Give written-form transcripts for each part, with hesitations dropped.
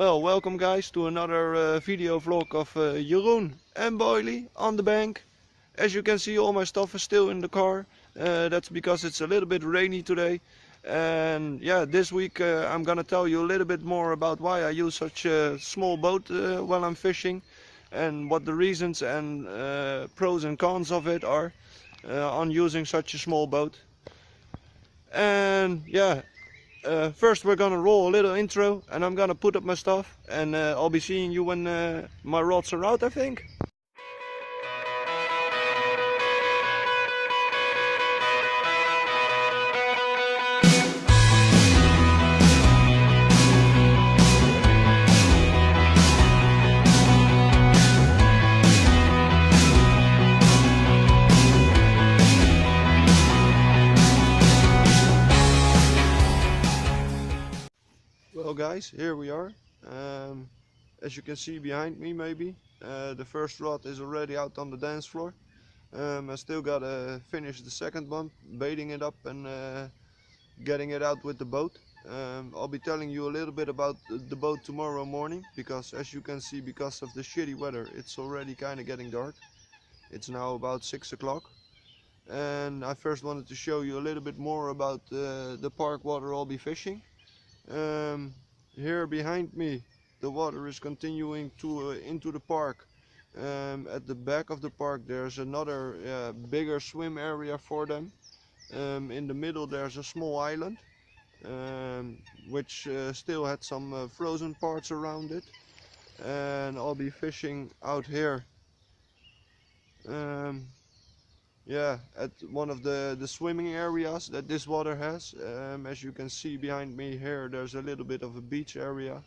Well, welcome guys to another video vlog of Jeroen and Boilly on the bank. As you can see, all my stuff is still in the car. That's because it's a little bit rainy today. And yeah, this week I'm gonna tell you a little bit more about why I use such a small boat while I'm fishing, and what the reasons and pros and cons of it are on using such a small boat. And yeah, first we're gonna roll a little intro, and I'm gonna put up my stuff, and I'll be seeing you when my rods are out, I think. Well guys, here we are. As you can see behind me, maybe the first rod is already out on the dance floor. I still gotta finish the second one, baiting it up and getting it out with the boat. I'll be telling you a little bit about the boat tomorrow morning, because as you can see, because of the shitty weather, it's already kind of getting dark. It's now about 6 o'clock. And I first wanted to show you a little bit more about the park water I'll be fishing. Here behind me, the water is continuing to into the park. At the back of the park there's another bigger swim area for them. In the middle there's a small island, which still had some frozen parts around it. And I'll be fishing out here. Yeah, at one of the swimming areas that this water has. As you can see behind me here, there's a little bit of a beach area,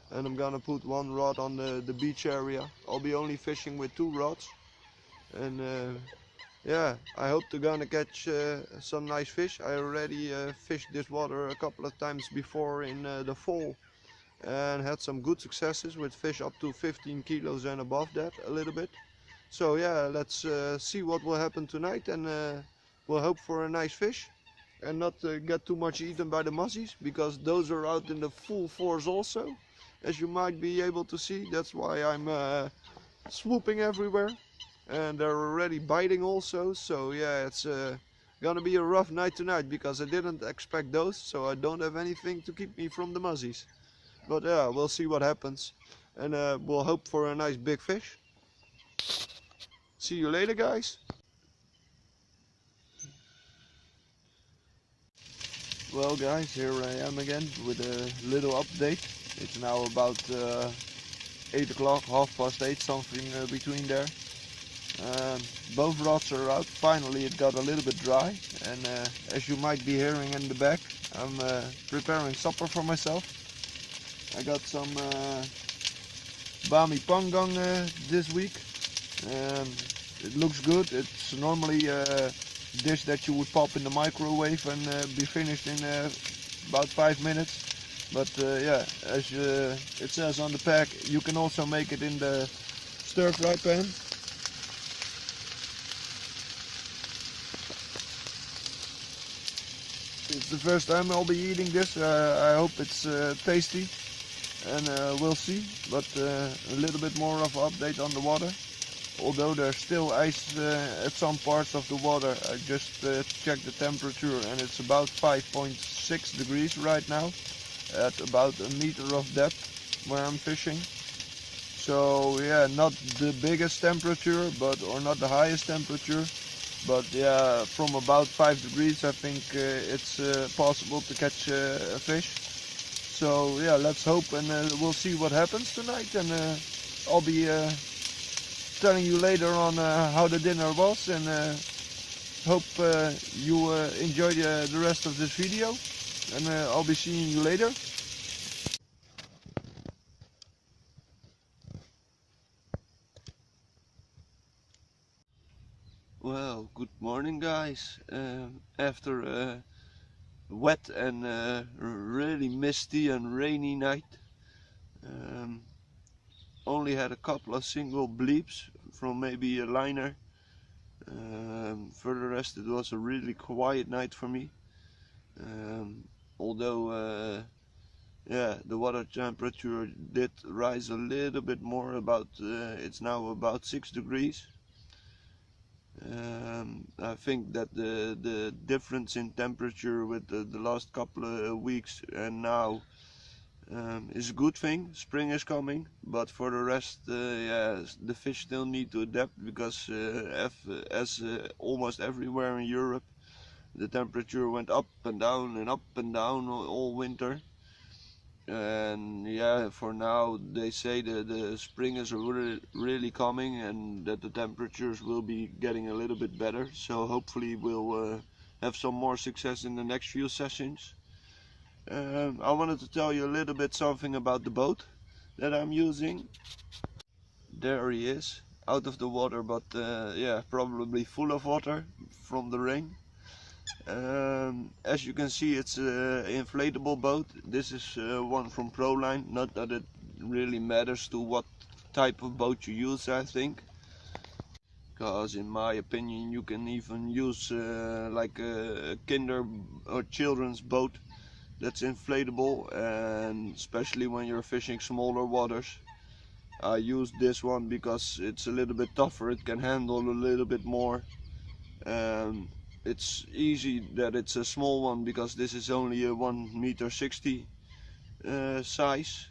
and I'm gonna put one rod on the beach area. I'll be only fishing with 2 rods, and yeah, I hope to gonna catch some nice fish. I already fished this water a couple of times before in the fall, and had some good successes with fish up to 15 kilos and above that a little bit. So yeah, let's see what will happen tonight, and we'll hope for a nice fish and not get too much eaten by the muzzies, because those are out in the full force also, as you might be able to see. That's why I'm swooping everywhere, and they're already biting also. So yeah, it's gonna be a rough night tonight, because I didn't expect those, so I don't have anything to keep me from the muzzies. But yeah, we'll see what happens, and we'll hope for a nice big fish. See you later, guys. Well guys, here I am again with a little update. It's now about 8 o'clock, 8:30, something between there. Both rods are out. Finally it got a little bit dry, and as you might be hearing in the back, I'm preparing supper for myself. I got some bami panggang this week. It looks good. It's normally a dish that you would pop in the microwave and be finished in about 5 minutes. But yeah, as it says on the pack, you can also make it in the stir-fry pan. It's the first time I'll be eating this. I hope it's tasty, and we'll see. But a little bit more of an update on the water. Although there's still ice at some parts of the water, I just checked the temperature, and it's about 5.6 degrees right now, at about a meter of depth where I'm fishing. So yeah, not the biggest temperature, or not the highest temperature, but yeah, from about 5 degrees I think it's possible to catch a fish. So yeah, let's hope, and we'll see what happens tonight, and I'll be telling you later on how the dinner was, and hope you enjoy the rest of this video, and I'll be seeing you later. Well, good morning guys. After a wet and really misty and rainy night, only had a couple of single bleeps from maybe a liner. For the rest, it was a really quiet night for me. Although yeah, the water temperature did rise a little bit more. About it's now about 6 degrees. I think that the difference in temperature with the last couple of weeks and now is a good thing. Spring is coming, but for the rest, yeah, the fish still need to adapt because as almost everywhere in Europe, the temperature went up and down and up and down all winter. And yeah, for now they say that the spring is really coming and that the temperatures will be getting a little bit better. So hopefully we'll have some more success in the next few sessions. I wanted to tell you a little bit something about the boat that I'm using. There he is, out of the water, but yeah, probably full of water from the rain. As you can see, it's an inflatable boat. This is one from Proline. Not that it really matters to what type of boat you use, I think, because in my opinion you can even use like a kinder or children's boat that's inflatable, and especially when you're fishing smaller waters. I use this one because it's a little bit tougher, it can handle a little bit more. Um, it's easy that it's a small one because this is only a 1 meter 60 size.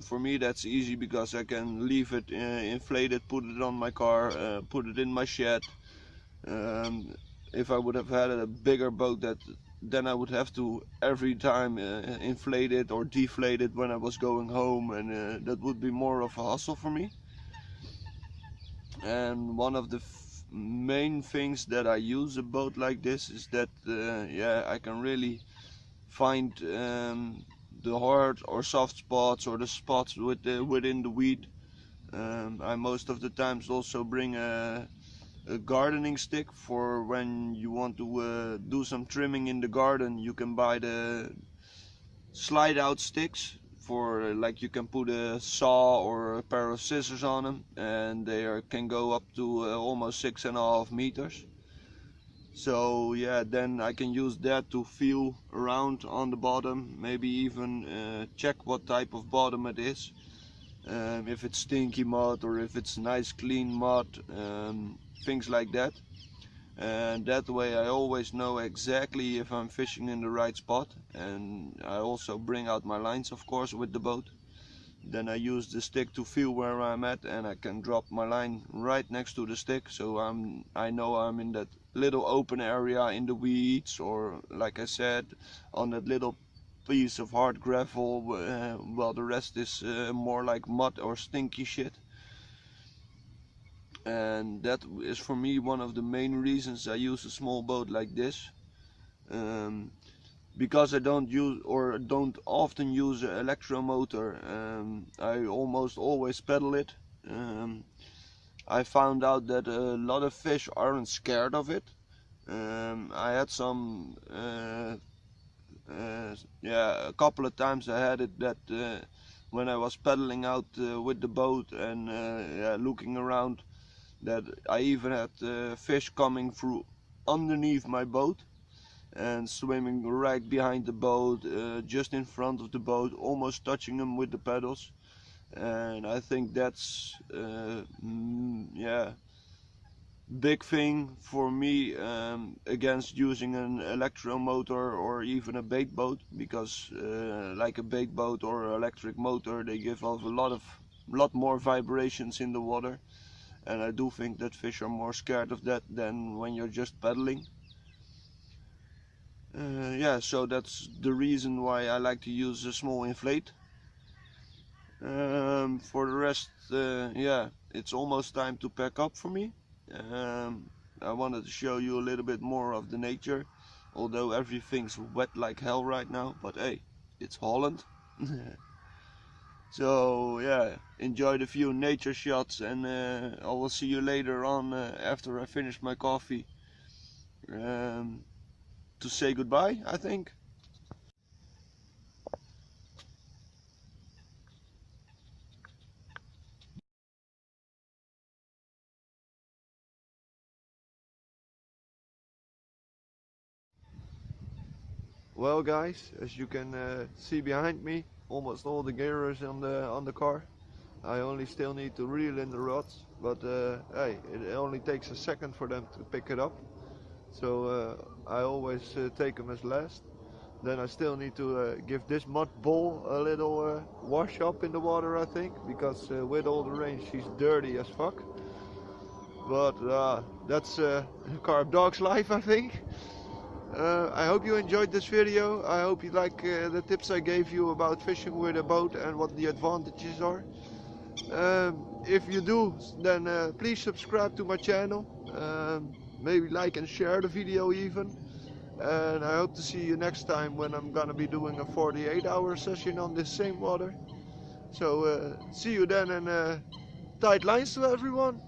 For me that's easy because I can leave it inflated, put it on my car, put it in my shed. Um, if I would have had a bigger boat, then I would have to every time inflate it or deflate it when I was going home, and that would be more of a hassle for me. And one of the main things that I use a boat like this is that yeah, I can really find the hard or soft spots or the spots within the weed. I most of the times also bring a gardening stick for when you want to do some trimming in the garden. You can buy the slide out sticks for like you can put a saw or a pair of scissors on them, and they can go up to almost 6.5 meters. So yeah, then I can use that to feel around on the bottom, maybe even check what type of bottom it is, if it's stinky mud or if it's nice clean mud, things like that. And that way I always know exactly if I'm fishing in the right spot. And I also bring out my lines, of course, with the boat. Then I use the stick to feel where I'm at, and I can drop my line right next to the stick, so I know I'm in that little open area in the weeds, or like I said, on that little piece of hard gravel, while the rest is more like mud or stinky shit. And that is for me one of the main reasons I use a small boat like this, um, because I don't use or don't often use an electro motor. I almost always pedal it. um, I found out that a lot of fish aren't scared of it. I had some yeah, a couple of times I had it that when I was pedaling out with the boat and yeah, looking around, that I even had fish coming through underneath my boat and swimming right behind the boat, just in front of the boat, almost touching them with the paddles. And I think that's yeah, big thing for me against using an electro motor or even a bait boat, because like a bait boat or electric motor, they give off a lot more vibrations in the water. And I do think that fish are more scared of that than when you're just paddling. Yeah, so that's the reason why I like to use a small inflate. For the rest, yeah, it's almost time to pack up for me. I wanted to show you a little bit more of the nature, although everything's wet like hell right now, but hey, it's Holland. So yeah, enjoy the few nature shots, and I will see you later on after I finish my coffee, um, to say goodbye, I think. Well guys, as you can see behind me, almost all the gear is on the car. I only still need to reel in the rods, but hey, it only takes a second for them to pick it up. So I always take them as last. Then I still need to give this mud ball a little wash up in the water, I think, because with all the rain she's dirty as fuck. But that's Carp Dog's life, I think. I hope you enjoyed this video. I hope you like the tips I gave you about fishing with a boat and what the advantages are. If you do, then please subscribe to my channel. Maybe like and share the video even. And I hope to see you next time when I'm gonna be doing a 48-hour session on this same water. So see you then, and tight lines to everyone.